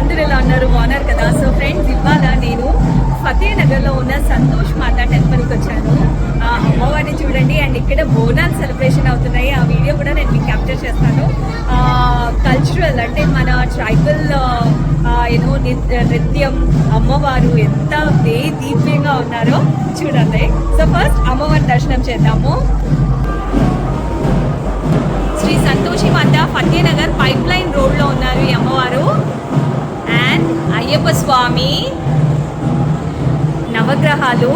అందరూ ఎలా ఉన్నారు? బాగున్నారు కదా? సో ఫ్రెండ్స్, ఇవాళ నేను ఫతేనగర్లో ఉన్న సంతోష్ మాత టెంపుల్కి వచ్చాను. అమ్మవారిని చూడండి. అండ్ ఇక్కడ బోనాలు సెలబ్రేషన్ అవుతున్నాయి. ఆ వీడియో కూడా నేను మీకు క్యాప్చర్ చేస్తాను. కల్చరల్ అంటే మన ట్రైబల్ నృత్యం, అమ్మవారు ఎంత దీప్యంగా ఉన్నారో చూడండి. సో ఫస్ట్ అమ్మవారి దర్శనం చేద్దాము. శ్రీ సంతోషి మాత ఫతేనగర్ పైప్ లైన్ రోడ్లో ఉన్నారు ఈ అమ్మవారు. అండ్ అయ్యప్ప స్వామి, నవగ్రహాలు,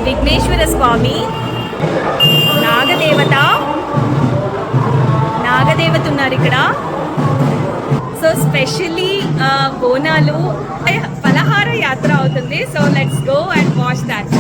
విఘ్నేశ్వర స్వామి, నాగదేవత ఉన్నారు ఇక్కడ. సో స్పెషల్లీ బోనాలు, పలహార యాత్ర అవుతుంది. So let's go and watch that.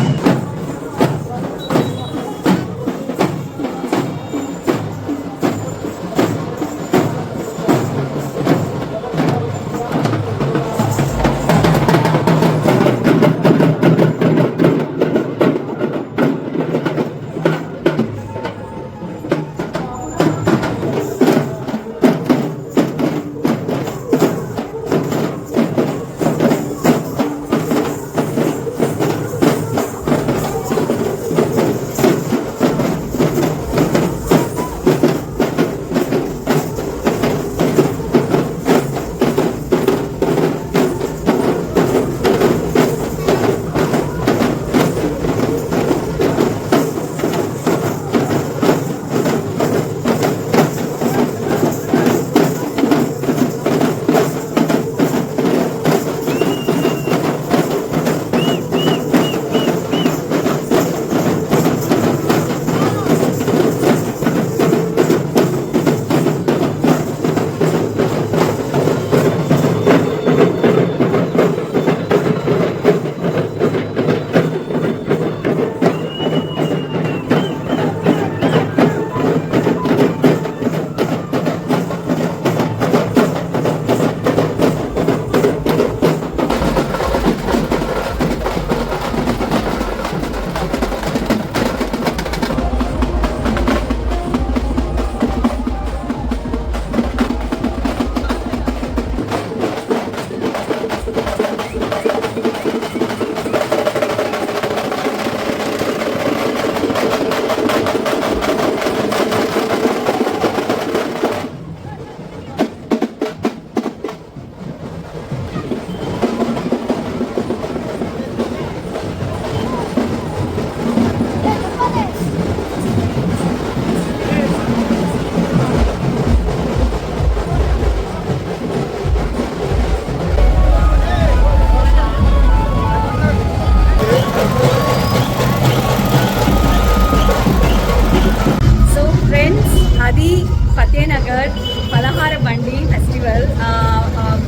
Fatehnagar పలహార బండి ఫెస్టివల్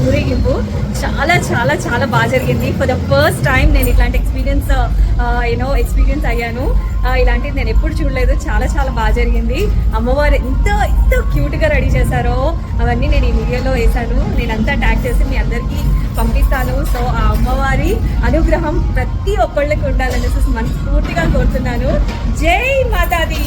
ఊరేగింపు చాలా చాలా చాలా బాగా జరిగింది. ఫర్ ద ఫస్ట్ టైం నేను ఇట్లాంటి ఎక్స్పీరియన్స్ అయ్యాను. ఇలాంటిది నేను ఎప్పుడు చూడలేదు. చాలా చాలా బాగా జరిగింది. అమ్మవారు ఎంత క్యూట్గా రెడీ చేశారో అవన్నీ నేను ఈ వీడియోలో వేశాను. నేనంతా ట్యాగ్ చేసి మీ అందరికీ పంపిస్తాను. సో ఆ అమ్మవారి అనుగ్రహం ప్రతి ఒక్కళ్ళకి ఉండాలనేసి మనస్ఫూర్తిగా కోరుతున్నాను. జై మాతాది.